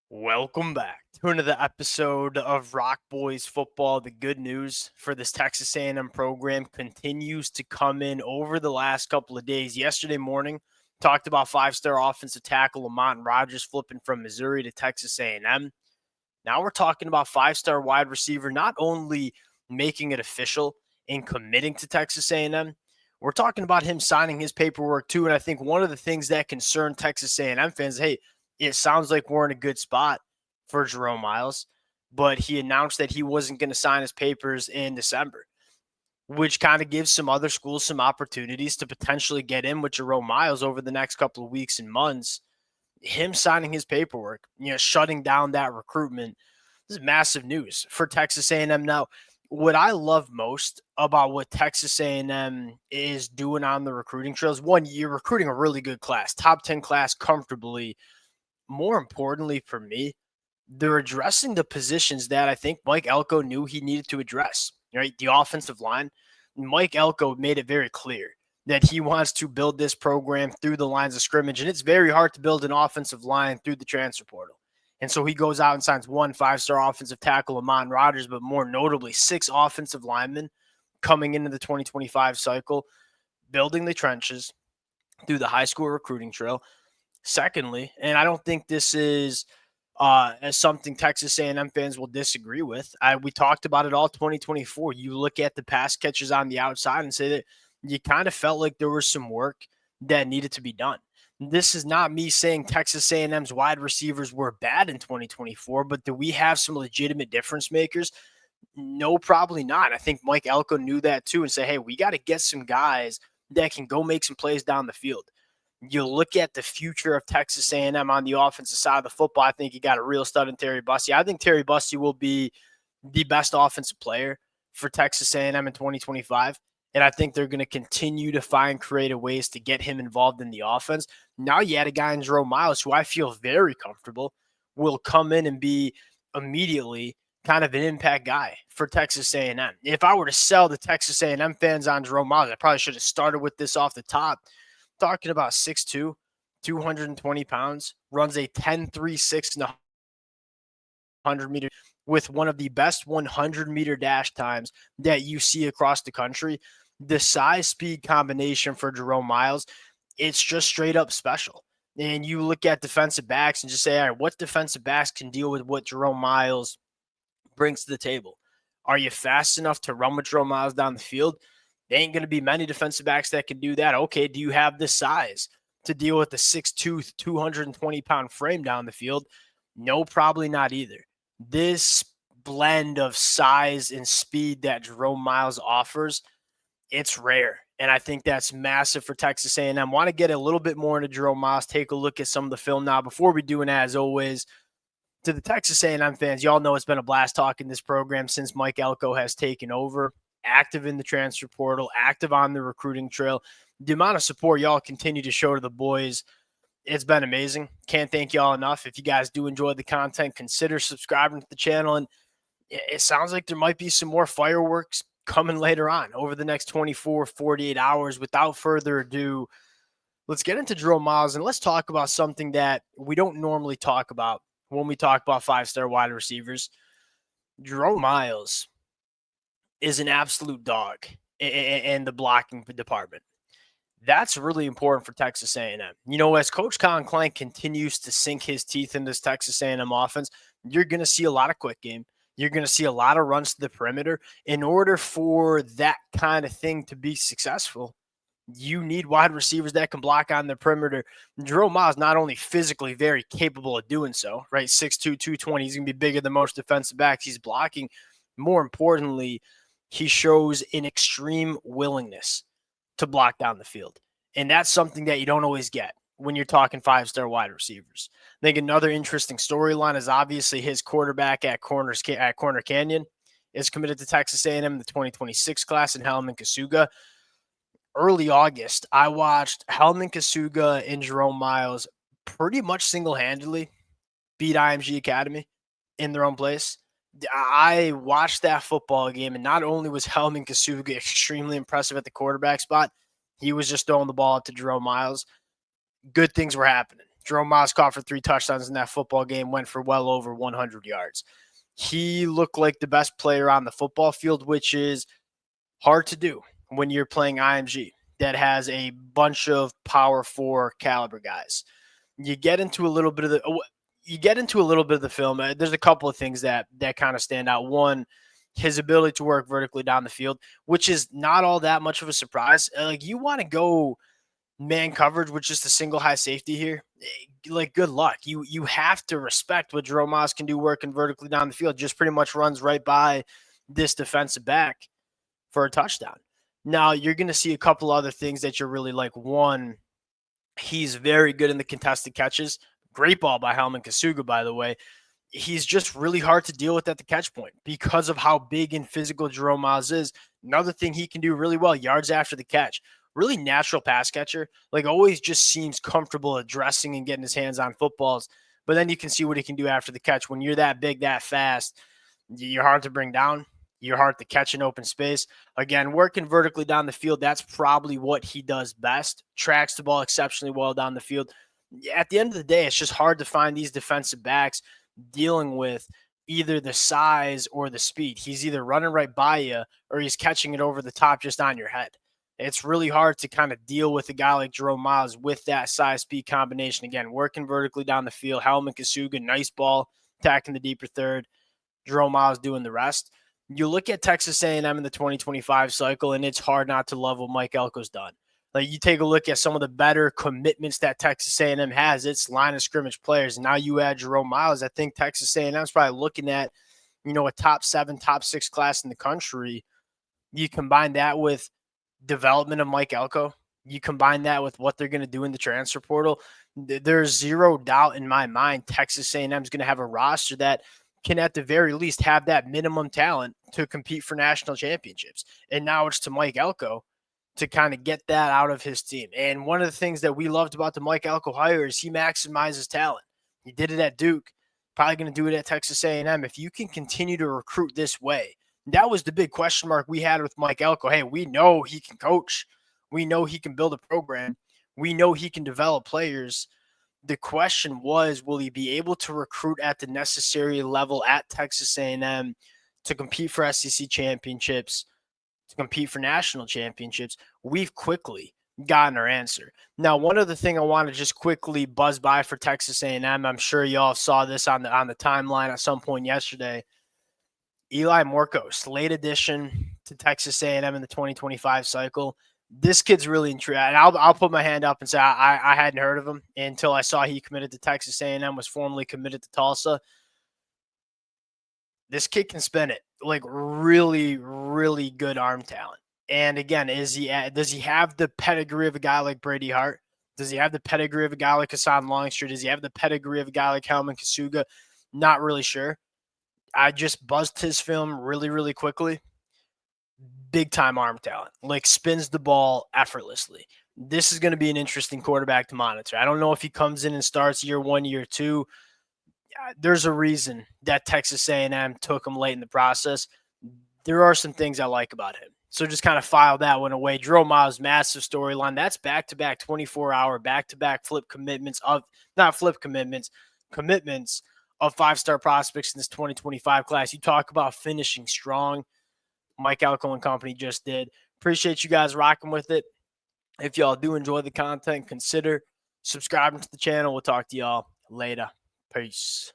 Welcome back to another episode of Rock Boys Football. The good news for this Texas A&M program continues to come in over the last couple of days. Yesterday morning, talked about five-star offensive tackle Lamont Rogers flipping from Missouri to Texas A&M. Now we're talking about five-star wide receiver not only making it official and committing to Texas A&M, we're talking about him signing his paperwork too. And I think one of the things that concern Texas A&M fans, hey, it sounds like we're in a good spot for Jerome Miles, but he announced that he wasn't going to sign his papers in December, which kind of gives some other schools some opportunities to potentially get in with Jerome Miles over the next couple of weeks and months. Him signing his paperwork, shutting down that recruitment, this is massive news for Texas A&M. Now, what I love most about what Texas A&M is doing on the recruiting trails, one, you're recruiting a really good class, top 10 class comfortably. More importantly for me, they're addressing the positions that I think Mike Elko knew he needed to address, right? The offensive line. Mike Elko made it very clear that he wants to build this program through the lines of scrimmage, and it's very hard to build an offensive line through the transfer portal. And so he goes out and signs one five-star offensive tackle, Lamont Rogers, but more notably, 6 offensive linemen coming into the 2025 cycle, building the trenches through the high school recruiting trail. Secondly, and I don't think this is as something Texas A&M fans will disagree with. We talked about it all 2024. You look at the pass catches on the outside and say that you kind of felt like there was some work that needed to be done. This is not me saying Texas A&M's wide receivers were bad in 2024, but do we have some legitimate difference makers? No, probably not. I think Mike Elko knew that too and said, hey, we got to get some guys that can go make some plays down the field. You look at the future of Texas A&M on the offensive side of the football, I think you got a real stud in Terry Bussey. I think Terry Bussey will be the best offensive player for Texas A&M in 2025. And I think they're going to continue to find creative ways to get him involved in the offense. Now you had a guy in Jerome Miles who I feel very comfortable will come in and be immediately kind of an impact guy for Texas A&M. If I were to sell the Texas A&M fans on Jerome Miles, I probably should have started with this off the top. Talking about 6'2", 220 pounds, runs a 10.36 in the 100-meter with one of the best 100-meter dash times that you see across the country. The size-speed combination for Jerome Miles, it's just straight up special. And you look at defensive backs and just say, all right, what defensive backs can deal with what Jerome Miles brings to the table? Are you fast enough to run with Jerome Miles down the field? There ain't going to be many defensive backs that can do that. Okay, do you have the size to deal with the 6'2", 220-pound frame down the field? No, probably not either. This blend of size and speed that Jerome Miles offers, it's rare. And I think that's massive for Texas A&M. Want to get a little bit more into Jerome Miles, take a look at some of the film now. Before we do, and as always, to the Texas A&M fans, y'all know it's been a blast talking this program since Mike Elko has taken over. Active in the transfer portal, active on the recruiting trail. The amount of support y'all continue to show to the boys, it's been amazing. Can't thank y'all enough. If you guys do enjoy the content, consider subscribing to the channel. And it sounds like there might be some more fireworks coming later on over the next 24, 48 hours. Without further ado, let's get into Jerome Miles and let's talk about something that we don't normally talk about when we talk about five-star wide receivers. Jerome Miles is an absolute dog in the blocking department. That's really important for Texas A&M. As Coach Colin Klein continues to sink his teeth in this Texas A&M offense, you're going to see a lot of quick game. You're going to see a lot of runs to the perimeter. In order for that kind of thing to be successful, you need wide receivers that can block on the perimeter. Jerome Miles not only physically very capable of doing so, right? 6'2", 220. He's going to be bigger than most defensive backs. He's blocking. More importantly, he shows an extreme willingness to block down the field. And that's something that you don't always get when you're talking five-star wide receivers. I think another interesting storyline is obviously his quarterback at Corner Canyon is committed to Texas A&M in the 2026 class in Helman Kasuga. Early August, I watched Helman Kasuga and Jerome Miles pretty much single-handedly beat IMG Academy in their own place. I watched that football game, and not only was Helman Kasuga extremely impressive at the quarterback spot, he was just throwing the ball up to Jerome Miles. Good things were happening Jerome Miles caught for 3 touchdowns in that football game, went for well over 100 yards. He looked like the best player on the football field, which is hard to do when you're playing IMG that has a bunch of power 4 caliber guys. You get into a little bit of the film. There's a couple of things that kind of stand out. One, his ability to work vertically down the field, which is not all that much of a surprise. Like, you want to go man coverage with just a single high safety here, like, good luck. You have to respect what Jerome Miles can do working vertically down the field. Just pretty much runs right by this defensive back for a touchdown. Now, you're going to see a couple other things that you're really like. One, he's very good in the contested catches. Great ball by Helman Kasuga, by the way. He's just really hard to deal with at the catch point because of how big and physical Jerome Miles is. Another thing he can do really well, yards after the catch. Really natural pass catcher. Like, always just seems comfortable addressing and getting his hands on footballs. But then you can see what he can do after the catch. When you're that big, that fast, you're hard to bring down. You're hard to catch in open space. Again, working vertically down the field, that's probably what he does best. Tracks the ball exceptionally well down the field. At the end of the day, it's just hard to find these defensive backs dealing with either the size or the speed. He's either running right by you or he's catching it over the top just on your head. It's really hard to kind of deal with a guy like Jerome Miles with that size-speed combination. Again, working vertically down the field. Helman Kasuga, nice ball, attacking the deeper third. Jerome Miles doing the rest. You look at Texas A&M in the 2025 cycle, and it's hard not to love what Mike Elko's done. Like, you take a look at some of the better commitments that Texas A&M has, it's line of scrimmage players. Now you add Jerome Miles. I think Texas A&M is probably looking at, a top 7, top 6 class in the country. You combine that with development of Mike Elko. You combine that with what they're going to do in the transfer portal. There's zero doubt in my mind Texas A&M is going to have a roster that can at the very least have that minimum talent to compete for national championships. And now it's to Mike Elko to kind of get that out of his team. And one of the things that we loved about the Mike Elko hire is he maximizes talent. He did it at Duke, probably going to do it at Texas A&M. If you can continue to recruit this way, that was the big question mark we had with Mike Elko. Hey, we know he can coach. We know he can build a program. We know he can develop players. The question was, will he be able to recruit at the necessary level at Texas A&M to compete for SEC championships, to compete for national championships? We've quickly gotten our answer. Now, one other thing I want to just quickly buzz by for Texas A&M, I'm sure y'all saw this on the timeline at some point yesterday. Eli Morcos, late addition to Texas A&M in the 2025 cycle. This kid's really intriguing, and I'll put my hand up and say I hadn't heard of him until I saw he committed to Texas A&M, was formerly committed to Tulsa. This kid can spin it. Like, really, really good arm talent. And again, does he have the pedigree of a guy like Brady Hart? Does he have the pedigree of a guy like Hassan Longstreet? Does he have the pedigree of a guy like Helman Kasuga? Not really sure. I just buzzed his film really, really quickly. Big time arm talent, like spins the ball effortlessly. This is going to be an interesting quarterback to monitor. I don't know if he comes in and starts year 1, year 2. There's a reason that Texas A&M took him late in the process. There are some things I like about him. So just kind of file that one away. Jerome Miles, massive storyline. That's back-to-back 24-hour, back-to-back commitments of 5-star prospects in this 2025 class. You talk about finishing strong. Mike Elko and company just did. Appreciate you guys rocking with it. If y'all do enjoy the content, consider subscribing to the channel. We'll talk to y'all later. Peace.